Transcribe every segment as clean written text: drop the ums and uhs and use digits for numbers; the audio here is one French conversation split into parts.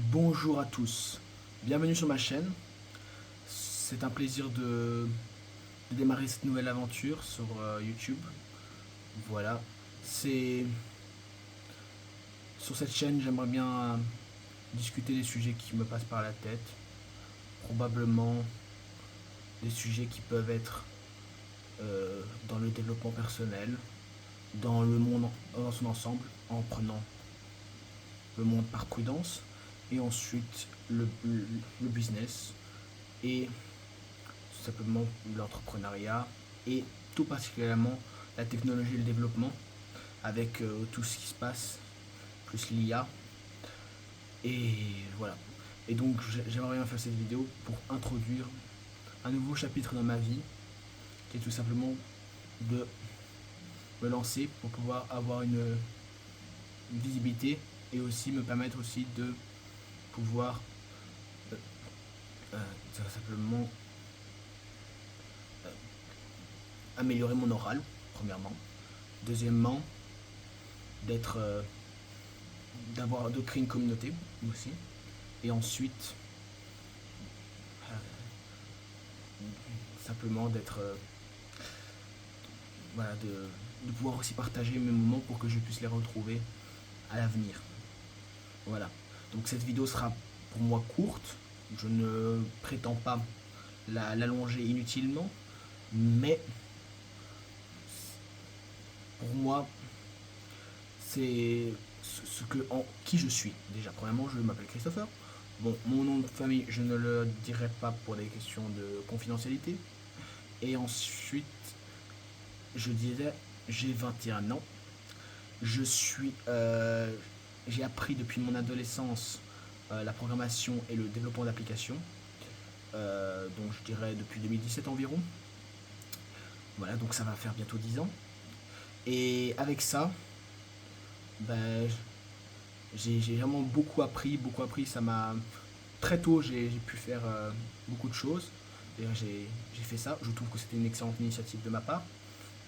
Bonjour à tous, bienvenue sur ma chaîne. C'est un plaisir de démarrer cette nouvelle aventure sur YouTube. Voilà, c'est sur cette chaîne, j'aimerais bien discuter des sujets qui me passent par la tête. Probablement des sujets qui peuvent être dans le développement personnel, dans le monde dans son ensemble, en prenant le monde par prudence, et ensuite le business et tout simplement l'entrepreneuriat et tout particulièrement la technologie et le développement avec tout ce qui se passe, plus l'IA. Et voilà. Et donc j'aimerais bien faire cette vidéo pour introduire un nouveau chapitre dans ma vie, qui est tout simplement de me lancer pour pouvoir avoir une visibilité et aussi me permettre aussi de pouvoir euh, tout simplement améliorer mon oral, premièrement. Deuxièmement, d'être de créer une communauté aussi. Et ensuite, euh, simplement d'être voilà, de pouvoir aussi partager mes moments pour que je puisse les retrouver à l'avenir. Voilà. Donc cette vidéo sera pour moi courte. Je ne prétends pas l'allonger inutilement, mais pour moi, c'est qui je suis. Déjà, premièrement, je m'appelle Christopher. Bon, mon nom de famille, je ne le dirai pas pour des questions de confidentialité. Et ensuite, je dirais, j'ai 21 ans. Je suis, j'ai appris depuis mon adolescence la programmation et le développement d'applications. Donc je dirais depuis 2017 environ. Voilà, donc ça va faire bientôt 10 ans. Et avec ça, ben, j'ai vraiment beaucoup appris. Ça m'a très tôt, j'ai pu faire beaucoup de choses. D'ailleurs, j'ai fait ça. Je trouve que c'était une excellente initiative de ma part,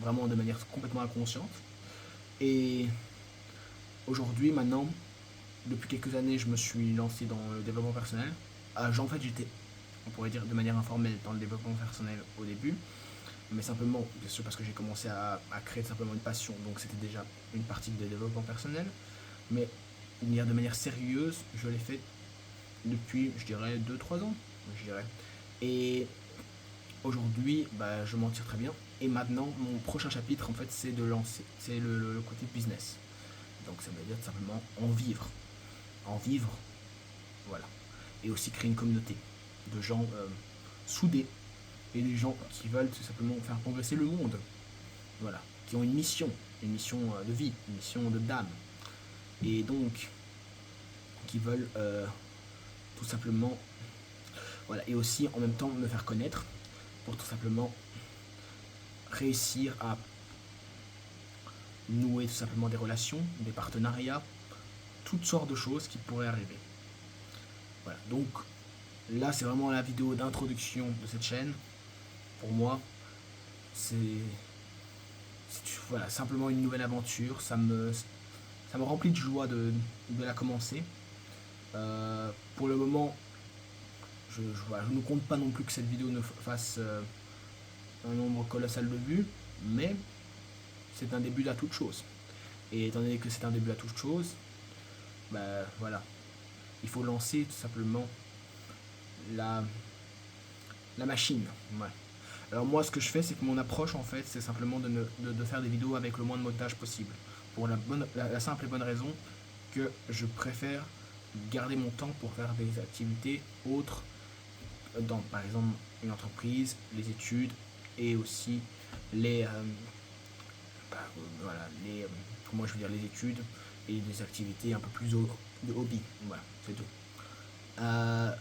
vraiment de manière complètement inconsciente. Et aujourd'hui, maintenant, depuis quelques années, je me suis lancé dans le développement personnel. En fait, j'étais, on pourrait dire de manière informelle, dans le développement personnel au début, mais simplement, bien sûr, parce que j'ai commencé à créer simplement une passion, donc c'était déjà une partie de développement personnel. Mais de manière sérieuse, je l'ai fait depuis, je dirais, 2 3 ans, je dirais. Et aujourd'hui, bah, je m'en tire très bien. Et maintenant, mon prochain chapitre, en fait, c'est de lancer, c'est le côté business. Donc ça veut dire tout simplement en vivre, voilà. Et aussi créer une communauté de gens soudés et des gens qui veulent tout simplement faire progresser le monde, voilà, qui ont une mission de vie, une mission de d'âme, et donc qui veulent tout simplement, voilà, et aussi en même temps me faire connaître pour tout simplement réussir à nouer tout simplement des relations, des partenariats, toutes sortes de choses qui pourraient arriver. Voilà, donc là c'est vraiment la vidéo d'introduction de cette chaîne. Pour moi, c'est voilà, simplement une nouvelle aventure. Ça me remplit de joie de la commencer. Pour le moment, voilà, je ne compte pas non plus que cette vidéo ne fasse un nombre colossal de vues, mais c'est un début à toute chose. Et étant donné que c'est un début à toute chose, bah voilà, il faut lancer tout simplement la, la machine. Ouais. Alors moi, ce que je fais, c'est que mon approche, en fait, c'est simplement de faire des vidéos avec le moins de montage possible. Pour la simple et bonne raison que je préfère garder mon temps pour faire des activités autres, dans par exemple une entreprise, les études et aussi les, voilà, comment je veux dire, les études et des activités un peu plus de hobby. Voilà, c'est tout. Euh,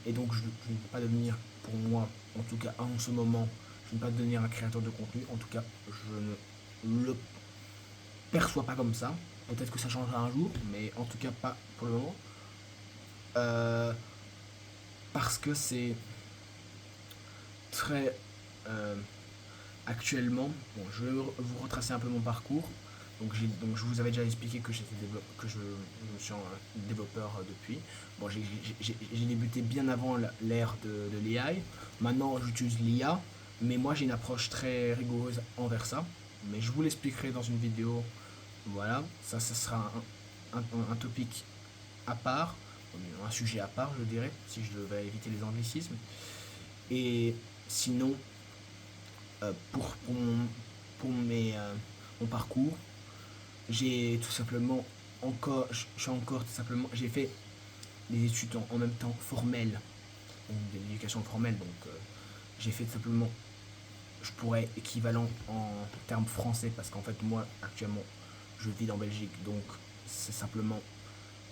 et donc je ne peux pas devenir, pour moi, en tout cas en ce moment, je ne peux pas devenir un créateur de contenu. En tout cas, je ne le perçois pas comme ça. Peut-être que ça changera un jour, mais en tout cas pas pour le moment. Euh, Parce que c'est très actuellement, bon, je vais vous retracer un peu mon parcours. Donc je vous avais déjà expliqué que que je suis développeur depuis. Bon, j'ai débuté bien avant l'ère de l'AI. Maintenant, j'utilise l'IA, mais moi j'ai une approche très rigoureuse envers ça. Mais je vous l'expliquerai dans une vidéo. Voilà, ça sera un topic à part, un sujet à part, je dirais, si je devais éviter les anglicismes. Et sinon, pour mon parcours, j'ai tout simplement je suis encore tout simplement, j'ai fait des études en même temps formelles, donc de l'éducation formelle, donc j'ai fait tout simplement, je pourrais équivalent en termes français, parce qu'en fait moi actuellement je vis en Belgique, donc c'est simplement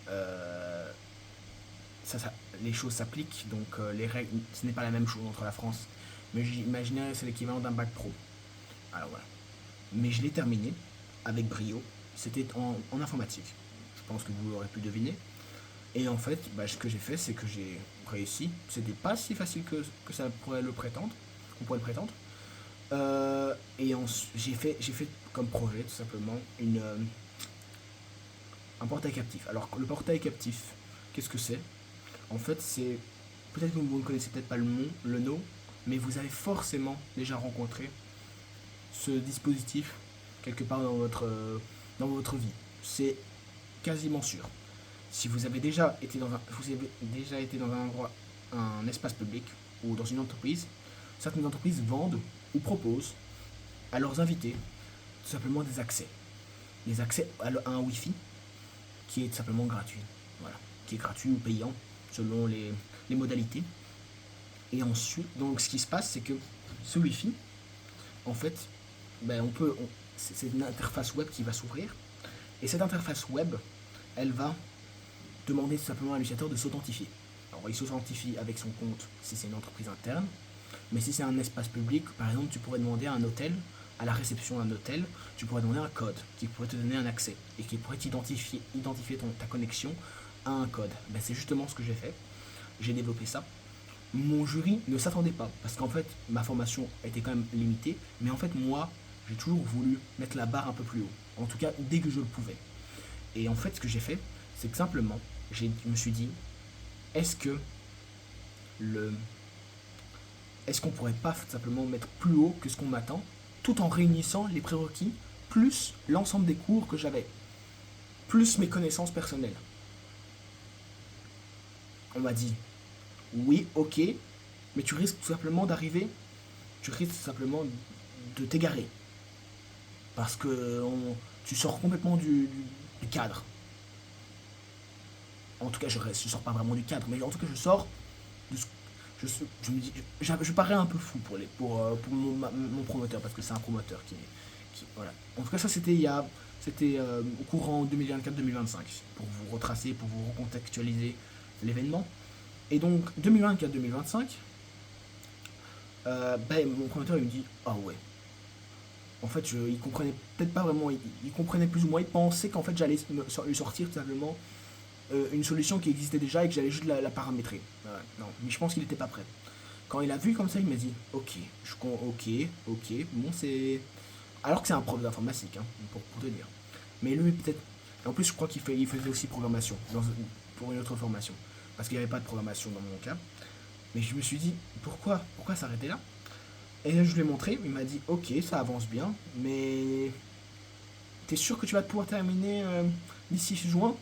euh, les choses s'appliquent, donc les règles, ce n'est pas la même chose entre la France, mais j'imaginais c'est l'équivalent d'un bac pro. Alors voilà. Mais je l'ai terminé avec brio. C'était en informatique. Je pense que vous l'aurez pu deviner. Et en fait, ce que j'ai fait, c'est que j'ai réussi. C'était pas si facile que ça pourrait le prétendre. On pourrait le prétendre. J'ai fait comme projet tout simplement un portail captif. Alors le portail captif, qu'est-ce que c'est? En fait, c'est peut-être que vous ne connaissez peut-être pas le nom, mais vous avez forcément déjà rencontré ce dispositif quelque part dans votre vie. C'est quasiment sûr. Si vous avez déjà été dans un endroit, un espace public ou dans une entreprise, certaines entreprises vendent ou proposent à leurs invités tout simplement des accès. Des accès à un Wi-Fi qui est tout simplement gratuit. Voilà. Qui est gratuit ou payant selon les modalités. Et ensuite, donc ce qui se passe, c'est que ce Wi-Fi, en fait, c'est une interface web qui va s'ouvrir. Et cette interface web, elle va demander tout simplement à l'utilisateur de s'authentifier. Alors, il s'authentifie avec son compte si c'est une entreprise interne. Mais si c'est un espace public, par exemple, tu pourrais demander à un hôtel, à la réception d'un hôtel, tu pourrais demander un code qui pourrait te donner un accès et qui pourrait identifier ta connexion à un code. C'est justement ce que j'ai fait. J'ai développé ça. Mon jury ne s'attendait pas, parce qu'en fait, ma formation était quand même limitée, mais en fait, moi, j'ai toujours voulu mettre la barre un peu plus haut, en tout cas, dès que je le pouvais. Et en fait, ce que j'ai fait, c'est que simplement, je me suis dit, est-ce que le... Est-ce qu'on pourrait pas simplement mettre plus haut que ce qu'on m'attend, tout en réunissant les prérequis, plus l'ensemble des cours que j'avais, plus mes connaissances personnelles. On m'a dit, oui, ok, mais tu risques tout simplement tu risques tout simplement de t'égarer. Parce que tu sors complètement du cadre. En tout cas, je sors pas vraiment du cadre, mais en tout cas, je sors de ce je me dis, je parais un peu fou pour mon promoteur, parce que c'est un promoteur voilà. En tout cas, ça c'était au courant 2024-2025, pour vous retracer, pour vous recontextualiser l'événement. Et donc 2024-2025, mon promoteur il me dit, ah ouais. En fait, il comprenait peut-être pas vraiment, il comprenait plus ou moins, il pensait qu'en fait j'allais lui sortir tout simplement une solution qui existait déjà et que j'allais juste la paramétrer. Non, mais je pense qu'il n'était pas prêt. Quand il a vu comme ça, il m'a dit, ok, bon c'est... Alors que c'est un prof d'informatique, hein, pour te dire. Mais lui peut-être... En plus, je crois il faisait aussi programmation pour une autre formation. Parce qu'il n'y avait pas de programmation dans mon cas. Mais je me suis dit, pourquoi s'arrêter là? Et je lui ai montré, il m'a dit, ok, ça avance bien, mais t'es sûr que tu vas pouvoir terminer d'ici juin?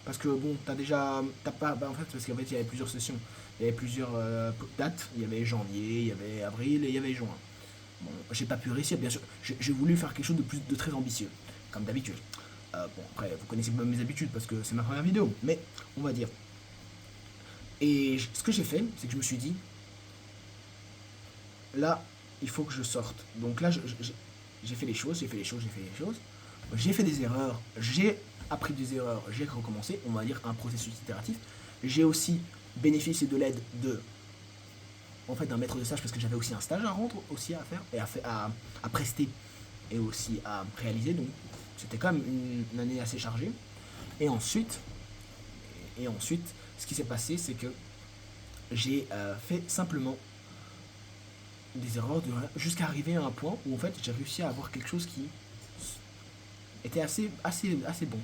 Parce que bon, t'as pas, en fait, parce qu'en fait, il y avait plusieurs sessions, il y avait plusieurs dates, il y avait janvier, il y avait avril et il y avait juin. Bon, j'ai pas pu réussir, bien sûr, j'ai voulu faire quelque chose de très ambitieux, comme d'habitude. Bon, après, vous connaissez pas mes habitudes parce que c'est ma première vidéo, mais on va dire. Et ce que j'ai fait, c'est que je me suis dit, là, il faut que je sorte. Donc là, j'ai fait les choses. J'ai fait des erreurs, j'ai appris des erreurs, j'ai recommencé, on va dire un processus itératif. J'ai aussi bénéficié de l'aide d'un maître de stage, parce que j'avais aussi un stage à rendre, aussi à faire, et à prester, et aussi à réaliser. Donc c'était quand même une année assez chargée. Et ensuite, ce qui s'est passé, c'est que j'ai fait simplement des erreurs jusqu'à arriver à un point où en fait j'ai réussi à avoir quelque chose qui était assez bon.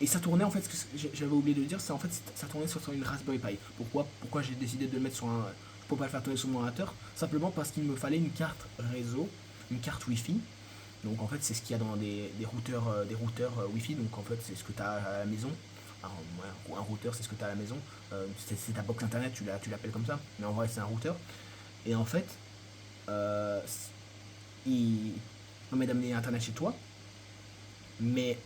Et ça tournait en fait, ce que j'avais oublié de dire, c'est en fait ça tournait sur une Raspberry Pi. Pourquoi j'ai décidé de le mettre sur un. Je peux pas le faire tourner sur mon ordinateur, simplement parce qu'il me fallait une carte réseau, une carte Wi-Fi. Donc en fait c'est ce qu'il y a dans des routeurs Wi-Fi. Donc en fait c'est ce que tu as à la maison. Alors, ouais, un routeur c'est ce que tu as à la maison. C'est ta box internet, tu l'appelles comme ça. Mais en vrai c'est un routeur. Et en fait, euh, il permet d'amener internet chez toi. Mais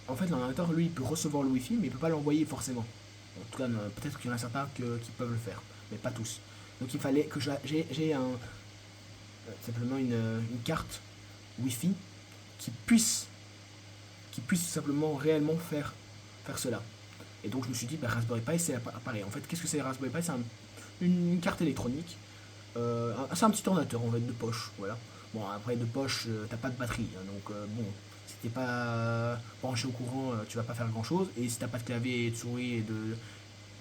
en fait l'ordinateur lui il peut recevoir le Wi-Fi mais il peut pas l'envoyer forcément. En tout cas peut-être qu'il y en a certains qui peuvent le faire. Mais pas tous. Donc il fallait que j'ai simplement une carte Wi-Fi qui puisse, qui puisse simplement réellement faire cela. Et donc je me suis dit, bah, Raspberry Pi c'est pareil. En fait, qu'est-ce que c'est Raspberry Pi? C'est une carte électronique. C'est un petit ordinateur en fait de poche. Voilà. Bon, après de poche, t'as pas de batterie. Hein, donc bon, si t'es pas branché au courant, tu vas pas faire grand chose. Et si t'as pas de clavier et de souris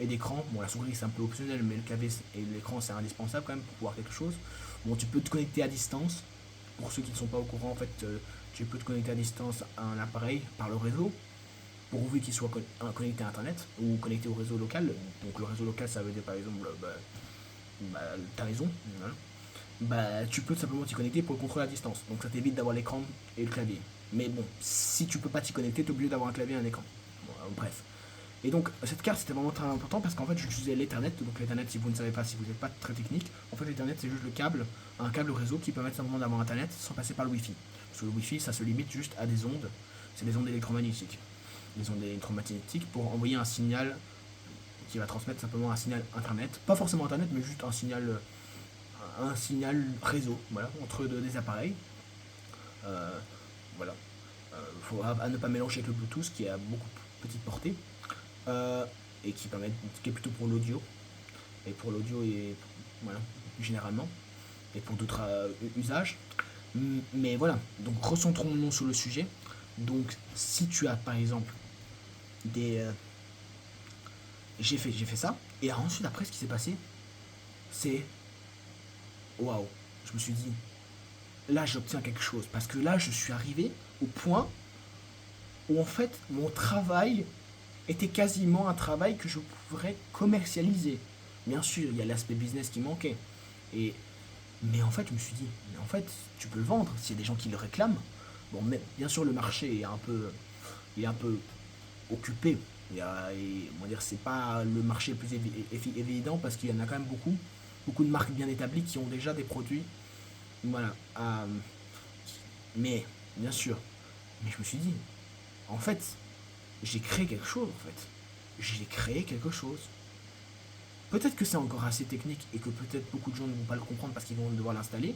et d'écran, bon la souris c'est un peu optionnel, mais le clavier et l'écran c'est indispensable quand même pour pouvoir quelque chose. Bon, tu peux te connecter à distance. Pour ceux qui ne sont pas au courant, en fait, tu peux te connecter à distance à un appareil par le réseau, pourvu qu'il soit connecté à Internet ou connecté au réseau local. Donc le réseau local, ça veut dire par exemple, ta maison. Voilà. Bah, tu peux simplement t'y connecter pour le contrôle à distance. Donc ça t'évite d'avoir l'écran et le clavier. Mais bon, si tu peux pas t'y connecter, t'es obligé d'avoir un clavier et un écran. Bon, bref. Et donc cette carte c'était vraiment très important parce qu'en fait j'utilisais l'Ethernet. Donc l'Ethernet, si vous ne savez pas, si vous n'êtes pas très technique, en fait l'Ethernet c'est juste le câble, un câble réseau qui permet simplement d'avoir Internet sans passer par le Wi-Fi. Parce que le Wi-Fi ça se limite juste à des ondes, c'est des ondes électromagnétiques. Les ondes électromagnétiques pour envoyer un signal qui va transmettre simplement un signal Internet. Pas forcément Internet mais juste un signal réseau, voilà, entre des appareils. Euh, voilà. Il faut à ne pas mélanger avec le Bluetooth qui a beaucoup petite portée. euh, et qui est plutôt pour l'audio et voilà, généralement, et pour d'autres usages. Mais voilà, donc recentrons-nous sur le sujet. Donc si tu as par exemple des j'ai fait ça, et ensuite après ce qui s'est passé c'est waouh, je me suis dit là j'obtiens quelque chose parce que là je suis arrivé au point où en fait mon travail était quasiment un travail que je pourrais commercialiser. Bien sûr, il y a l'aspect business qui manquait. Et, mais en fait, je me suis dit, mais en fait, tu peux le vendre s'il y a des gens qui le réclament. Bon, mais bien sûr, le marché est un peu occupé. On va dire, c'est pas le marché le plus évident parce qu'il y en a quand même beaucoup de marques bien établies qui ont déjà des produits. Voilà. Mais, bien sûr. Mais je me suis dit, en fait, j'ai créé quelque chose en fait. J'ai créé quelque chose. Peut-être que c'est encore assez technique et que peut-être beaucoup de gens ne vont pas le comprendre parce qu'ils vont devoir l'installer.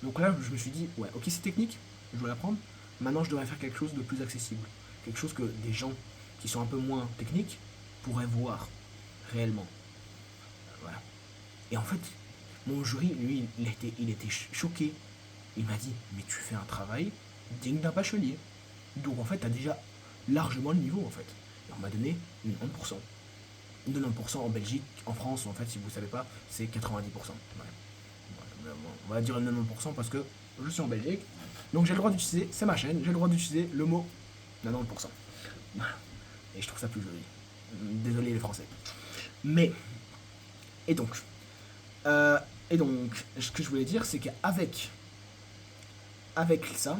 Donc là, je me suis dit, ouais, ok, c'est technique, je dois l'apprendre. Maintenant, je devrais faire quelque chose de plus accessible. Quelque chose que des gens qui sont un peu moins techniques pourraient voir réellement. Voilà. Et en fait, mon jury, lui, il était choqué. Il m'a dit, mais tu fais un travail digne d'un bachelier. Donc en fait, tu as déjà largement le niveau en fait. Et on m'a donné 90%. 90% en Belgique, en France, en fait, si vous ne savez pas, c'est 90%. Ouais. On va dire 90% parce que je suis en Belgique. Donc j'ai le droit d'utiliser, c'est ma chaîne, j'ai le droit d'utiliser le mot 90%. Et je trouve ça plus joli. Désolé les Français. Mais, et donc, euh, ce que je voulais dire, c'est avec ça,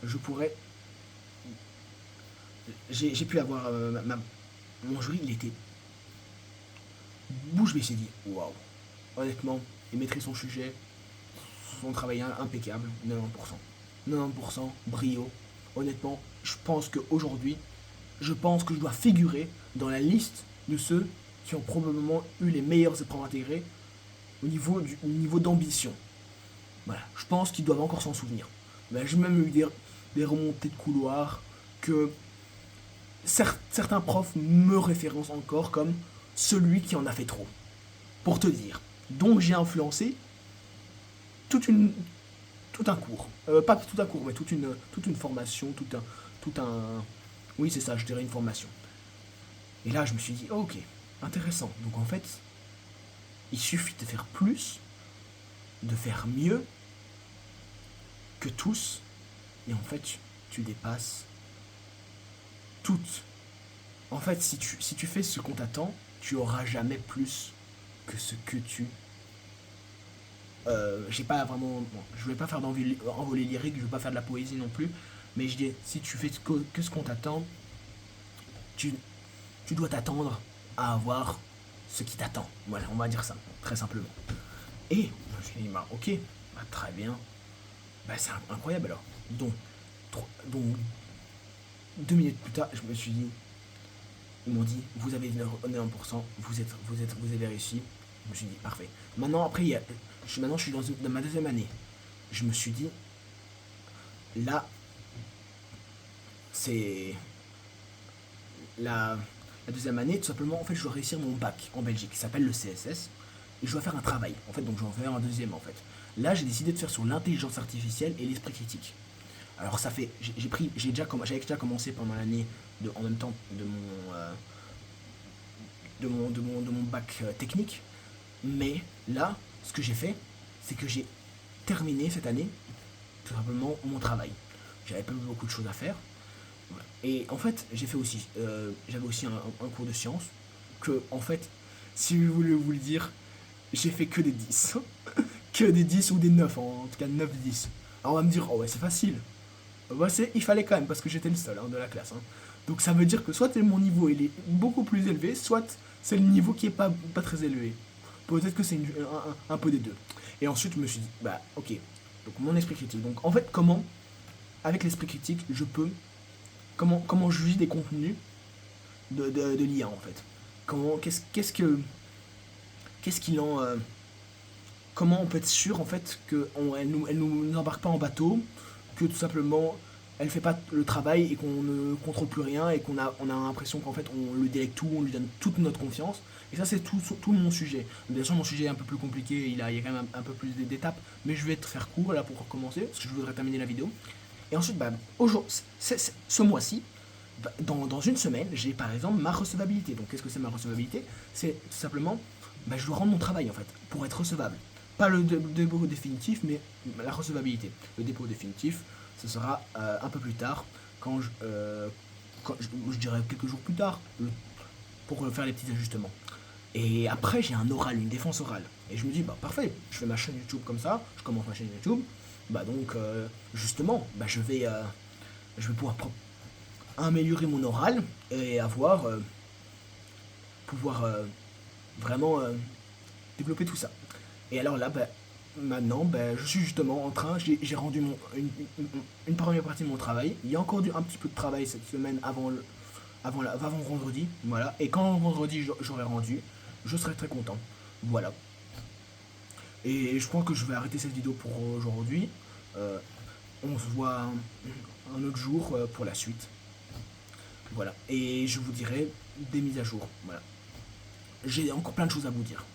je pourrais j'ai pu avoir mon jury, il était bouche bée, j'ai dit waouh. Honnêtement, il maîtrise son sujet, son travail impeccable, 90%. 90% brio. Honnêtement, je pense que je dois figurer dans la liste de ceux qui ont probablement eu les meilleures épreuves intégrées au niveau d'ambition. Voilà, je pense qu'ils doivent encore s'en souvenir. Mais j'ai même eu des remontées de couloir que certains profs me référencent encore comme celui qui en a fait trop. Pour te dire. Donc j'ai influencé toute une, tout un cours. Pas tout un cours, mais toute une formation, oui, c'est ça, je dirais une formation. Et là, je me suis dit, oh, ok, intéressant. Donc en fait, il suffit de faire mieux que tous, et en fait, tu dépasses toutes. En fait, si tu fais ce qu'on t'attend, tu auras jamais plus que ce que tu. J'ai pas vraiment. Bon, je vais pas faire d'envolée lyrique, je vais pas faire de la poésie non plus, mais je dis, si tu fais que ce qu'on t'attend, tu, tu dois t'attendre à avoir ce qui t'attend. Voilà, on va dire ça, très simplement. Et je me suis dit, bah ok, bah, très bien, bah c'est incroyable alors. Donc 2 minutes plus tard, je me suis dit, ils m'ont dit, vous avez 1%, vous avez réussi. Je me suis dit, parfait. Maintenant, après, maintenant je suis dans ma deuxième année. Je me suis dit, là, c'est la deuxième année, tout simplement, en fait, je dois réussir mon bac en Belgique, qui s'appelle le CSS, et je dois faire un travail, en fait, donc je vais en faire un deuxième, en fait. Là, j'ai décidé de faire sur l'intelligence artificielle et l'esprit critique. Alors, ça fait, j'avais déjà commencé pendant l'année, en même temps de mon bac technique, mais là, ce que j'ai fait, c'est que j'ai terminé cette année, tout simplement, mon travail. J'avais pas beaucoup de choses à faire, et en fait, j'avais aussi un cours de sciences que, en fait, si vous voulez vous le dire, j'ai fait que des 10 que des 10 ou des 9 en tout cas 9-10. Alors on va me dire, oh ouais, c'est facile. Bah, il fallait quand même, parce que j'étais le seul de la classe. Donc ça veut dire que soit mon niveau il est beaucoup plus élevé, soit c'est le niveau qui est pas très élevé. Peut-être que c'est un peu des deux. Et ensuite, je me suis dit, bah ok, donc mon esprit critique. Donc en fait, comment, avec l'esprit critique, je peux comment juger des contenus de l'IA en fait. Qu'est-ce qu'il en comment on peut être sûr en fait qu'elle nous embarque pas en bateau, que tout simplement elle fait pas le travail et qu'on ne contrôle plus rien et on a l'impression qu'en fait on le délègue tout, on lui donne toute notre confiance. Et ça c'est tout mon sujet. Bien sûr mon sujet est un peu plus compliqué, il y a quand même un peu plus d'étapes, mais je vais te faire court là pour commencer, parce que je voudrais terminer la vidéo. Et ensuite, bah, ce mois-ci, dans une semaine, j'ai par exemple ma recevabilité. Donc qu'est-ce que c'est ma recevabilité? C'est tout simplement, bah, je dois rendre mon travail en fait, pour être recevable. Pas le dépôt définitif, mais la recevabilité. Le dépôt définitif, ce sera un peu plus tard, quand je dirais quelques jours plus tard, pour faire les petits ajustements. Et après, j'ai un oral, une défense orale. Et je me dis, bah parfait, je fais ma chaîne YouTube comme ça, je commence ma chaîne YouTube. Bah donc, justement, bah, je vais pouvoir améliorer mon oral et pouvoir vraiment développer tout ça. Et alors là, bah, maintenant, bah, je suis justement en train, j'ai rendu une première partie de mon travail. Il y a encore un petit peu de travail cette semaine avant vendredi, voilà. Et quand vendredi j'aurai rendu, je serai très content, voilà. Et je crois que je vais arrêter cette vidéo pour aujourd'hui. Euh, on se voit un autre jour pour la suite. Voilà. Et je vous dirai des mises à jour. Voilà. J'ai encore plein de choses à vous dire.